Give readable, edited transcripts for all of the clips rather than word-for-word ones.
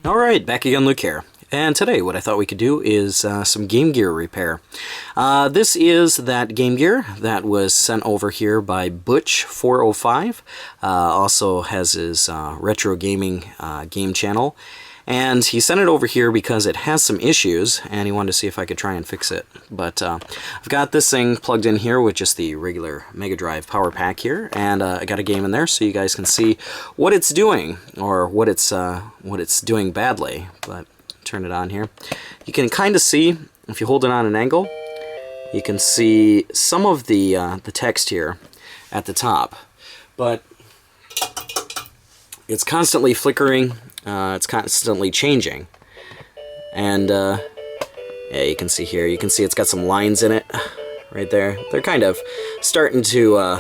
Alright, back again, Luke here. And today what I thought we could do is some Game Gear repair. This is that Game Gear that was sent over here by Butch405. Also has his retro gaming game channel. And he sent it over here because it has some issues, and he wanted to see if I could try and fix it. But I've got this thing plugged in here with just the regular Mega Drive power pack here, and I got a game in there so you guys can see what it's doing, or what it's doing badly. But turn it on here. You can kind of see, if you hold it on an angle, you can see some of the text here at the top. But it's constantly flickering. It's constantly changing, and yeah, you can see here. You can see it's got some lines in it, right there. They're kind of starting to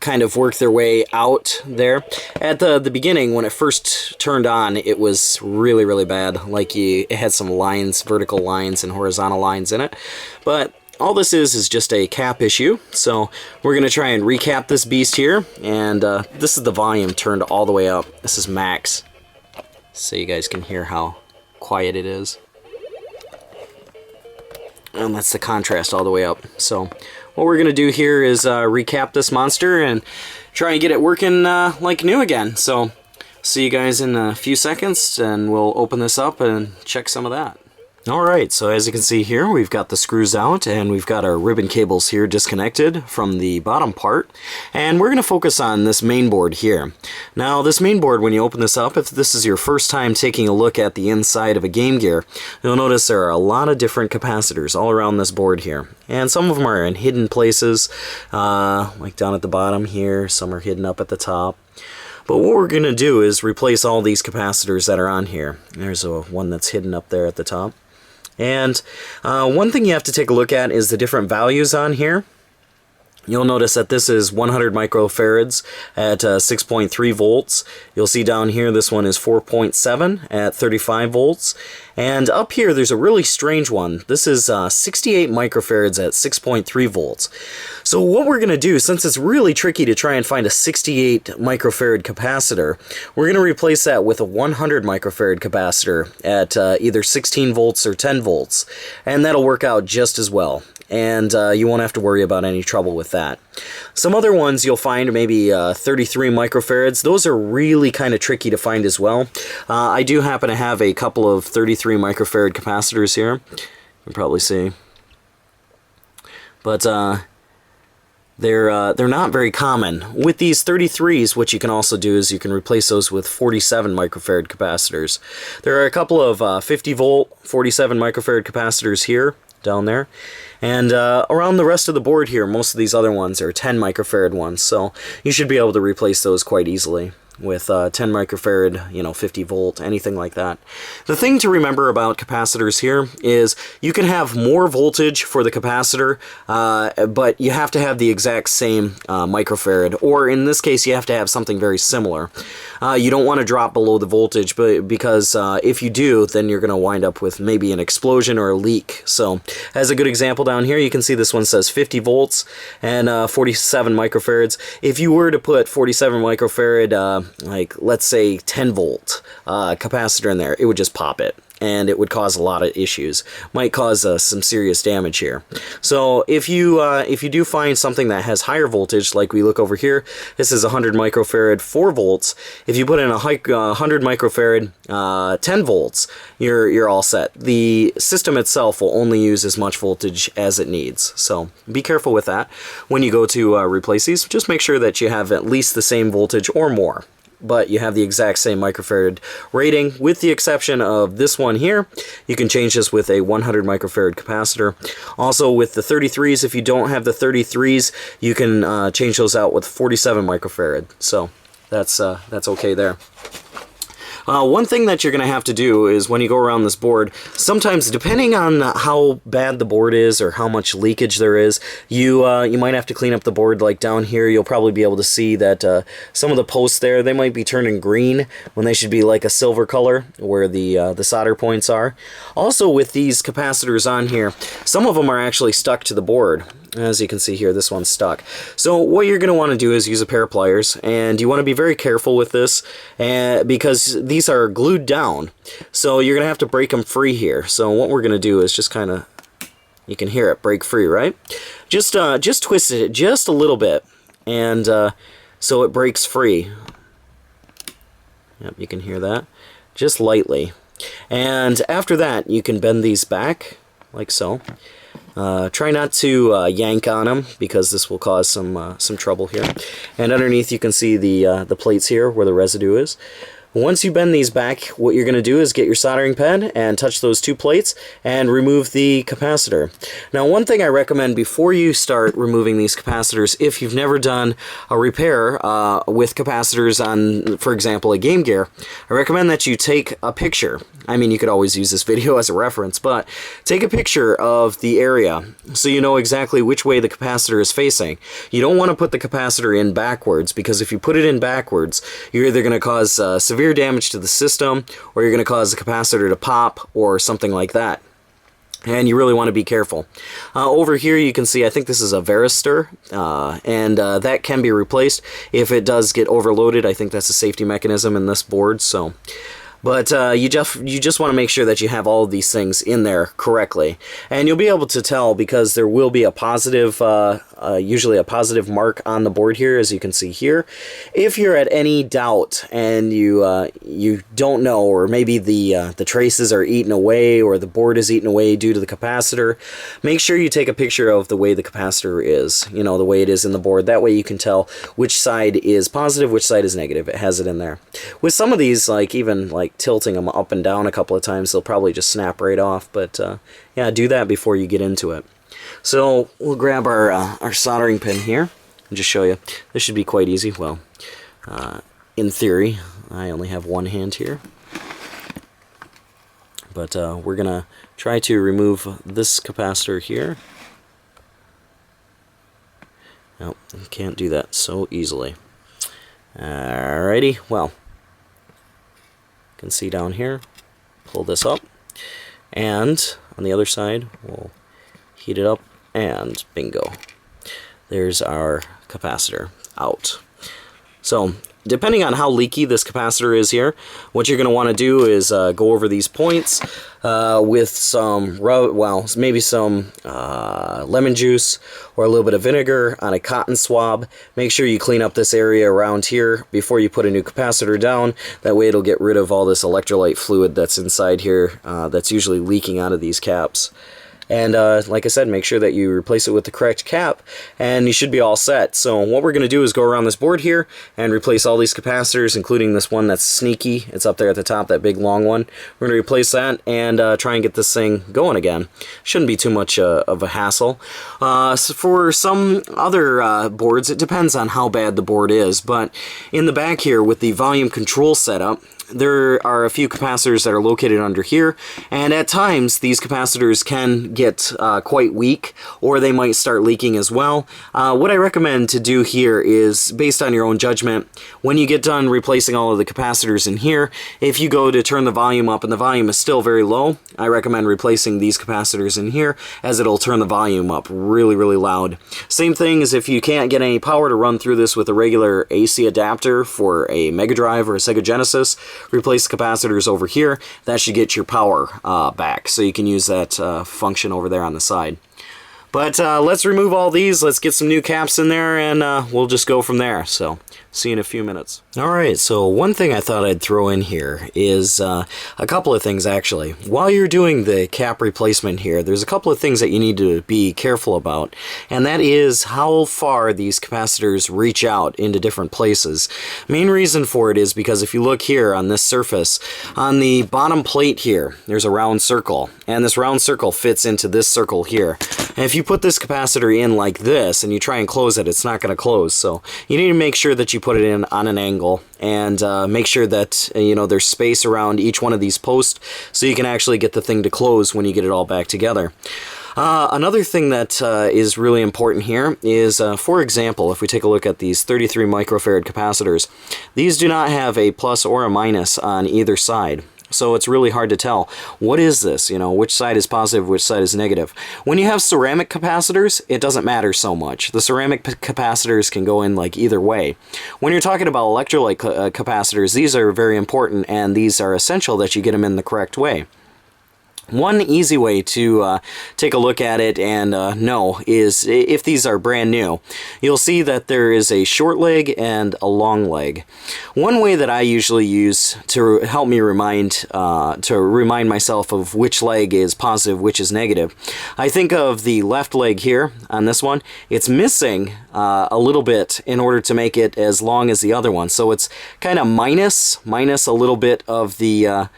kind of work their way out there. At the beginning, when it first turned on, it was really, really bad. Like it had some lines, vertical lines and horizontal lines in it, but all this is just a cap issue, so we're going to try and recap this beast here, and this is the volume turned all the way up. This is max, so you guys can hear how quiet it is. And that's the contrast all the way up. So what we're going to do here is recap this monster and try and get it working like new again. So see you guys in a few seconds, and we'll open this up and check some of that. Alright, so as you can see here, we've got the screws out, and we've got our ribbon cables here disconnected from the bottom part, and we're going to focus on this main board here. Now, this main board, when you open this up, if this is your first time taking a look at the inside of a Game Gear, you'll notice there are a lot of different capacitors all around this board here, and some of them are in hidden places, like down at the bottom here, some are hidden up at the top. But what we're going to do is replace all these capacitors that are on here. There's one that's hidden up there at the top. And one thing you have to take a look at is the different values on here. You'll notice that this is 100 microfarads at 6.3 volts. You'll see down here this one is 4.7 at 35 volts. And up here there's a really strange one. This is 68 microfarads at 6.3 volts. So what we're going to do, since it's really tricky to try and find a 68 microfarad capacitor, we're going to replace that with a 100 microfarad capacitor at either 16 volts or 10 volts. And that'll work out just as well. And you won't have to worry about any trouble with that. Some other ones you'll find maybe 33 microfarads. Those are really kind of tricky to find as well. I do happen to have a couple of 33 microfarad capacitors here. You can probably see. But they're not very common. With these 33s, what you can also do is you can replace those with 47 microfarad capacitors. There are a couple of 50 volt 47 microfarad capacitors here, down there. And around the rest of the board here, most of these other ones are 10 microfarad ones, so you should be able to replace those quite easily with 10 microfarad, 50 volt, anything like that. The thing to remember about capacitors here is you can have more voltage for the capacitor, but you have to have the exact same microfarad, or in this case you have to have something very similar. You don't want to drop below the voltage, because if you do, then you're going to wind up with maybe an explosion or a leak. So as a good example down here, you can see this one says 50 volts and 47 microfarads. If you were to put 47 microfarad like let's say 10 volt capacitor in there, it would just pop it, and it would cause a lot of issues. Might cause some serious damage here. So if you do find something that has higher voltage, like we look over here, this is 100 microfarad 4 volts. If you put in a 100 microfarad 10 volts, you're all set. The system itself will only use as much voltage as it needs. So be careful with that when you go to replace these. Just make sure that you have at least the same voltage or more, but you have the exact same microfarad rating, with the exception of this one here. You can change this with a 100 microfarad capacitor. Also with the 33s, if you don't have the 33s, you can change those out with 47 microfarad. So that's okay there. One thing that you're going to have to do is when you go around this board, sometimes depending on how bad the board is or how much leakage there is, you might have to clean up the board. Like down here, you'll probably be able to see that some of the posts there, they might be turning green when they should be like a silver color where the solder points are. Also with these capacitors on here, some of them are actually stuck to the board. As you can see here, this one's stuck. So what you're going to want to do is use a pair of pliers, and you want to be very careful with this because these are glued down. So you're going to have to break them free here. So what we're going to do is just kind of, you can hear it break free, right? Just twist it just a little bit, and so it breaks free. Yep, you can hear that. Just lightly. And after that, you can bend these back, like so. Try not to yank on them, because this will cause some trouble here. And underneath you can see the plates here where the residue is. Once you bend these back, what you're going to do is get your soldering pen and touch those two plates and remove the capacitor. Now, one thing I recommend before you start removing these capacitors, if you've never done a repair with capacitors on, for example, a Game Gear, I recommend that you take a picture. I mean, you could always use this video as a reference, but take a picture of the area so you know exactly which way the capacitor is facing. You don't want to put the capacitor in backwards, because if you put it in backwards, you're either going to cause severe damage to the system, or you're going to cause the capacitor to pop or something like that. And you really want to be careful. Over here you can see, I think this is a varistor, and that can be replaced if it does get overloaded. I think that's a safety mechanism in this board. So, but you just want to make sure that you have all of these things in there correctly, and you'll be able to tell because there will be a positive, usually a positive mark on the board here, as you can see here. If you're at any doubt and you don't know, or maybe the traces are eaten away, or the board is eaten away due to the capacitor, make sure you take a picture of the way the capacitor is, you know, the way it is in the board. That way you can tell which side is positive, which side is negative. It has it in there. With some of these, like even like tilting them up and down a couple of times, they'll probably just snap right off. But yeah, do that before you get into it. So we'll grab our soldering pin here and just show you. This should be quite easy. Well, in theory, I only have one hand here. But we're going to try to remove this capacitor here. Nope, you can't do that so easily. Alrighty, well, you can see down here, pull this up, and on the other side, we'll heat it up, and bingo. There's our capacitor out. So, depending on how leaky this capacitor is here, what you're going to want to do is go over these points with some, maybe some lemon juice or a little bit of vinegar on a cotton swab. Make sure you clean up this area around here before you put a new capacitor down. That way it'll get rid of all this electrolyte fluid that's inside here that's usually leaking out of these caps. And like I said, make sure that you replace it with the correct cap, and you should be all set. So what we're going to do is go around this board here and replace all these capacitors, including this one that's sneaky. It's up there at the top, that big long one. We're going to replace that and try and get this thing going again. Shouldn't be too much of a hassle. So for some other boards, it depends on how bad the board is, but in the back here with the volume control setup, there are a few capacitors that are located under here, and at times these capacitors can get quite weak, or they might start leaking as well. What I recommend to do here is, based on your own judgment, when you get done replacing all of the capacitors in here, if you go to turn the volume up and the volume is still very low, I recommend replacing these capacitors in here, as it'll turn the volume up really, really loud. Same thing as if you can't get any power to run through this with a regular AC adapter for a Mega Drive or a Sega Genesis, replace the capacitors over here. That should get your power back, so you can use that function over there on the side. But let's remove all these, let's get some new caps in there, and we'll just go from there. So, see you in a few minutes. Alright, so one thing I thought I'd throw in here is a couple of things actually. While you're doing the cap replacement here, there's a couple of things that you need to be careful about, and that is how far these capacitors reach out into different places. Main reason for it is because if you look here on this surface, on the bottom plate here, there's a round circle, and this round circle fits into this circle here. And if you put this capacitor in like this and you try and close it, it's not going to close. So you need to make sure that you put it in on an angle, and make sure that there's space around each one of these posts so you can actually get the thing to close when you get it all back together. Another thing that is really important here is, for example, if we take a look at these 33 microfarad capacitors, these do not have a plus or a minus on either side. So it's really hard to tell. What is this? You know, which side is positive, which side is negative? When you have ceramic capacitors, it doesn't matter so much. The ceramic capacitors can go in like either way. When you're talking about electrolyte capacitors, these are very important, and these are essential that you get them in the correct way. One easy way to take a look at it and know is if these are brand new, you'll see that there is a short leg and a long leg. One way that I usually use to help me remind myself of which leg is positive, which is negative, I think of the left leg here on this one. It's missing a little bit in order to make it as long as the other one. So it's kind of minus a little bit of the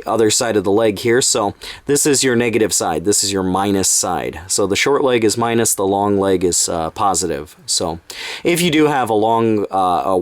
other side of the leg here. So this is your negative side, this is your minus side. So the short leg is minus, the long leg is positive. So if you do have a long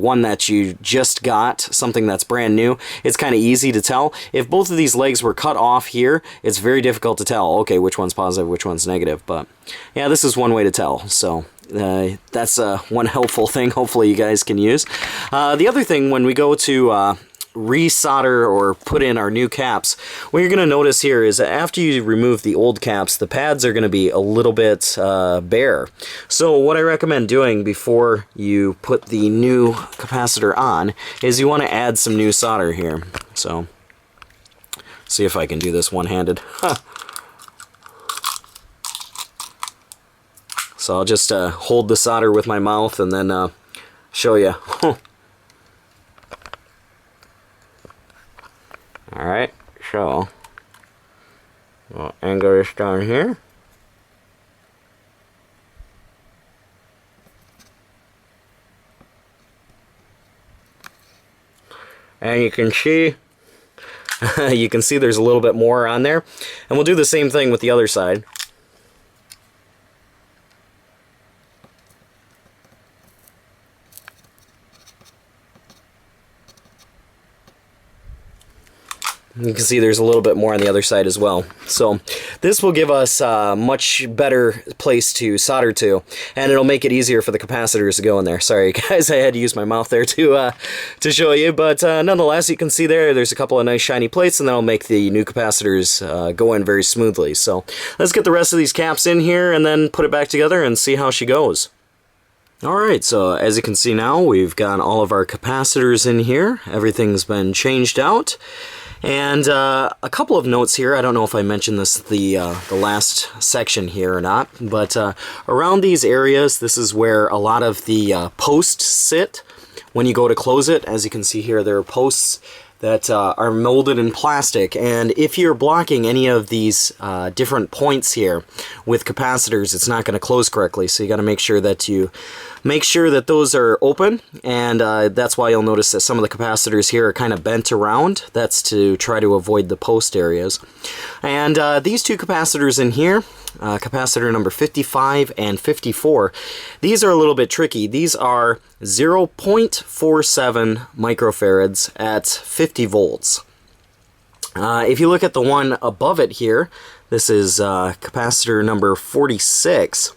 one that you just got, something that's brand new, it's kind of easy to tell. If both of these legs were cut off here, it's very difficult to tell, okay, which one's positive, which one's negative. But yeah, this is one way to tell. So that's one helpful thing hopefully you guys can use. The other thing, when we go to resolder or put in our new caps, what you're going to notice here is that after you remove the old caps, the pads are going to be a little bit bare. So what I recommend doing before you put the new capacitor on is you want to add some new solder here. So see if I can do this one-handed. So I'll just hold the solder with my mouth and then show you. Alright, so we'll angle this down here. And you can see there's a little bit more on there. And we'll do the same thing with the other side. You can see there's a little bit more on the other side as well. So this will give us a much better place to solder to, and it'll make it easier for the capacitors to go in there. Sorry guys, I had to use my mouth there to show you, but nonetheless, you can see there's a couple of nice shiny plates, and that'll make the new capacitors go in very smoothly. So let's get the rest of these caps in here and then put it back together and see how she goes. Alright, so as you can see now, we've got all of our capacitors in here. Everything's been changed out. And a couple of notes here. I don't know if I mentioned this the last section here or not, but around these areas, this is where a lot of the posts sit. When you go to close it, as you can see here, there are posts that are molded in plastic, and if you're blocking any of these different points here with capacitors, it's not going to close correctly. So you got to make sure that those are open, and that's why you'll notice that some of the capacitors here are kind of bent around. That's to try to avoid the post areas. And these two capacitors in here, capacitor number 55 and 54, these are a little bit tricky. These are 0.47 microfarads at 50 volts. If you look at the one above it here, this is capacitor number 46.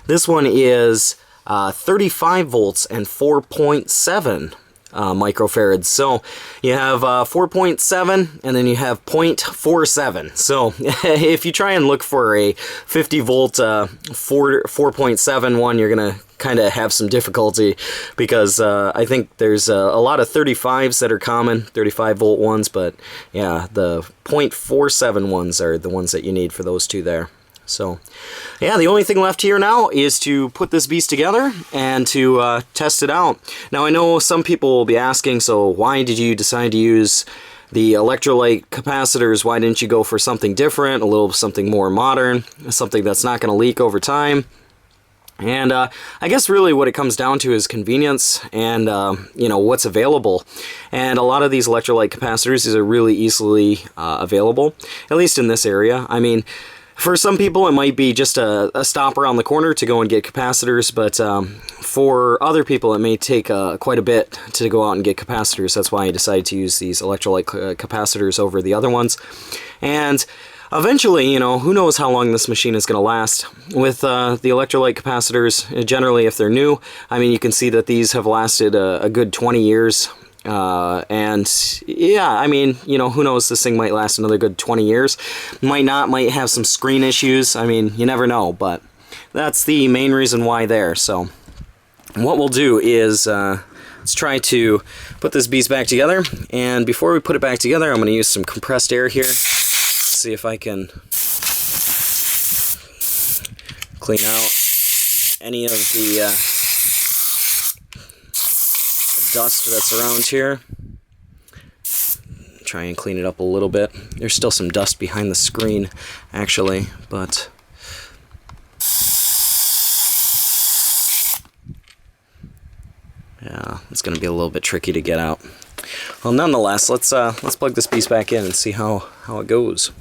This one is 35 volts and 4.7 microfarads. So you have 4.7 and then you have 0.47. So if you try and look for a 50 volt 4.7 one, you're gonna kind of have some difficulty, because I think there's a lot of 35s that are common, 35 volt ones, but yeah, the 0.47 ones are the ones that you need for those two there. So yeah, the only thing left here now is to put this beast together and to test it out. Now I know some people will be asking, so why did you decide to use the electrolyte capacitors? Why didn't you go for something different, a little something more modern, something that's not going to leak over time? And I guess really what it comes down to is convenience and you know, what's available. And a lot of these electrolyte capacitors are really easily available, at least in this area. I mean, for some people it might be just a stop around the corner to go and get capacitors, but for other people it may take quite a bit to go out and get capacitors. That's why I decided to use these electrolyte capacitors over the other ones. And eventually, you know, who knows how long this machine is going to last. With the electrolyte capacitors, generally if they're new, I mean, you can see that these have lasted a good 20 years. And yeah, I mean, you know, who knows, this thing might last another good 20 years. Might not, might have some screen issues. I mean, you never know, but that's the main reason why there. So what we'll do is let's try to put this beast back together. And before we put it back together, I'm going to use some compressed air here. See if I can clean out any of the dust that's around here. Try and clean it up a little bit. There's still some dust behind the screen, actually, but yeah, it's going to be a little bit tricky to get out. Well, nonetheless, let's plug this piece back in and see how it goes.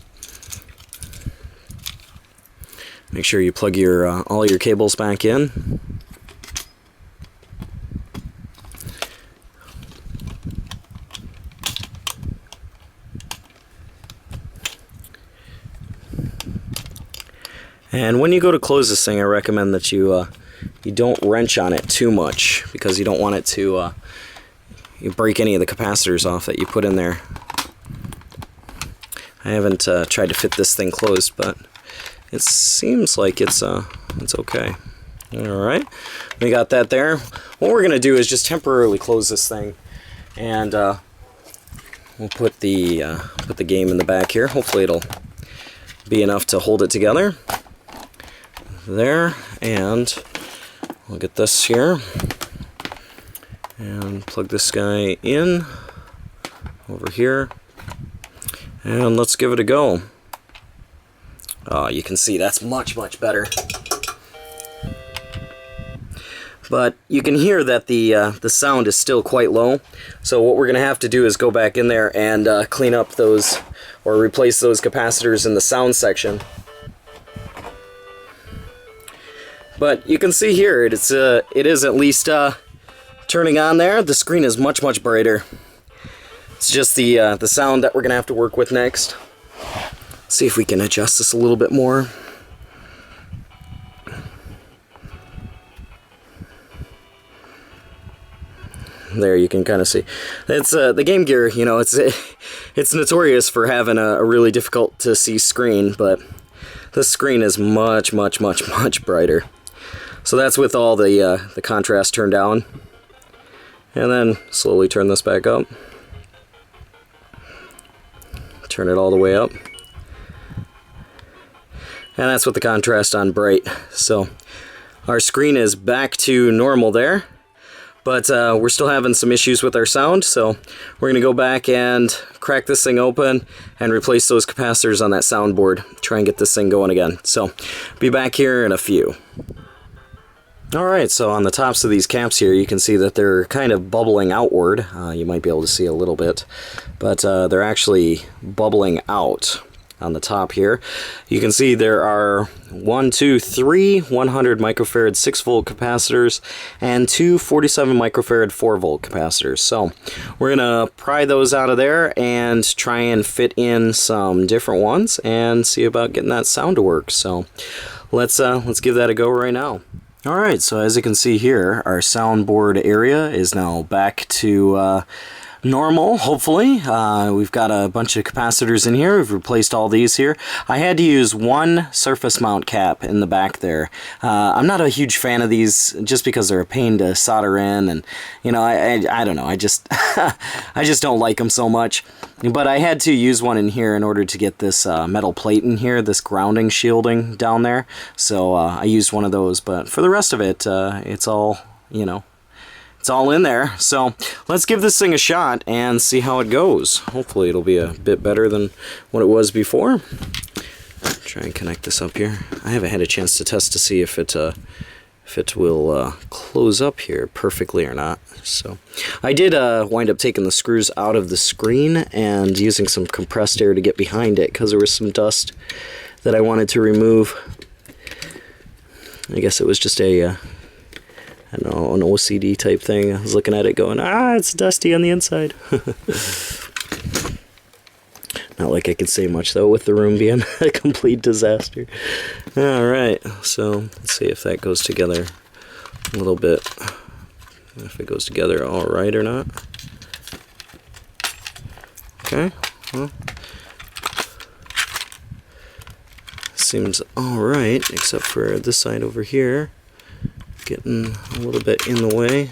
Make sure you plug your all your cables back in. And when you go to close this thing, I recommend that you don't wrench on it too much, because you don't want it to you break any of the capacitors off that you put in there. I haven't tried to fit this thing closed, but it seems like it's okay. Alright, we got that there. What we're going to do is just temporarily close this thing, and we'll put the game in the back here. Hopefully it'll be enough to hold it together. There, and we'll get this here and plug this guy in over here, and let's give it a go. You can see that's much better, but you can hear that the sound is still quite low. So what we're gonna have to do is go back in there and clean up those, or replace those capacitors in the sound section. But you can see here, it is at least turning on there. The screen is much brighter. It's just the sound that we're gonna have to work with next. Let's see if we can adjust this a little bit more. There, you can kind of see. It's the Game Gear. You know, it's notorious for having a really difficult to see screen, but this screen is much brighter. So that's with all the contrast turned down. And then slowly turn this back up. Turn it all the way up. And that's with the contrast on bright. So our screen is back to normal there. But we're still having some issues with our sound, so we're going to go back and crack this thing open and replace those capacitors on that soundboard. Try and get this thing going again. So be back here in a few. Alright, so on the tops of these caps here, you can see that they're kind of bubbling outward. You might be able to see a little bit, but they're actually bubbling out on the top here. You can see there are 3 100 microfarad 6-volt capacitors and 2 47 microfarad 4-volt capacitors. So we're going to pry those out of there and try and fit in some different ones and see about getting that sound to work. So let's give that a go right now. Alright, so as you can see here, our soundboard area is now back to normal, hopefully. We've got a bunch of capacitors in here. We've replaced all these here. I had to use one surface mount cap in the back there. I'm not a huge fan of these just because they're a pain to solder in, and you know, I don't know, I just I just don't like them so much. But I had to use one in here in order to get this metal plate in here, this grounding shielding down there. So I used one of those, but for the rest of it, it's all, you know, it's all in there. So let's give this thing a shot and see how it goes. Hopefully it'll be a bit better than what it was before. Try and connect this up here. I haven't had a chance to test to see if it will close up here perfectly or not. So I did wind up taking the screws out of the screen and using some compressed air to get behind it because there was some dust that I wanted to remove. I guess it was just a I don't know, an OCD type thing. I was looking at it going, it's dusty on the inside. Not like I could say much though with the room being a complete disaster. Alright, so let's see if that goes together a little bit. If it goes together alright or not. Okay. Well, seems alright, except for this side over here. Getting a little bit in the way.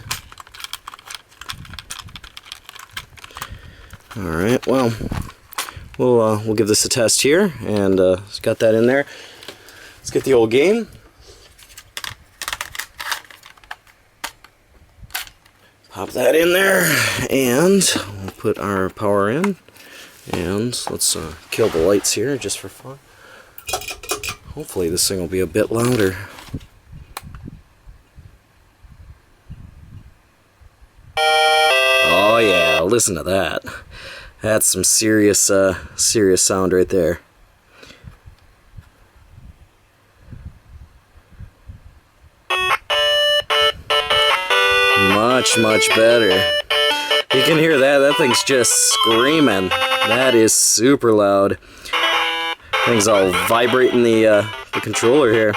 Alright, well, we'll give this a test here, and got that in there. Let's get the old game. Pop that in there, and we'll put our power in. And let's kill the lights here just for fun. Hopefully this thing will be a bit louder. Oh yeah, listen to that. That's some serious serious sound right there. Much better. You can hear that. That thing's just screaming. That is super loud. Thing's all vibrating the controller here.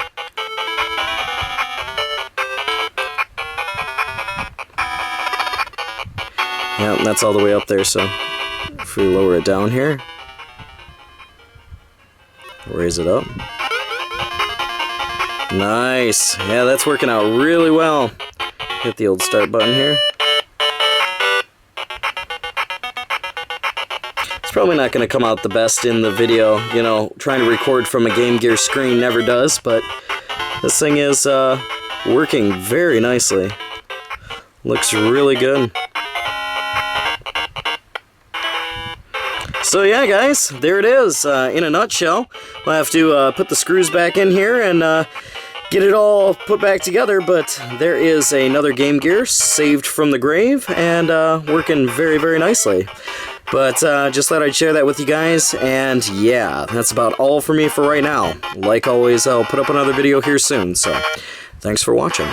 Yeah, that's all the way up there, so if we lower it down here, raise it up. Nice. Yeah, that's working out really well. Hit the old start button here. It's probably not going to come out the best in the video. You know, trying to record from a Game Gear screen never does, but this thing is working very nicely. Looks really good. So yeah, guys, there it is in a nutshell. We'll have to put the screws back in here and get it all put back together, but there is another Game Gear saved from the grave and working very nicely. But just thought I'd share that with you guys, and yeah, that's about all for me for right now. Like always, I'll put up another video here soon, so thanks for watching.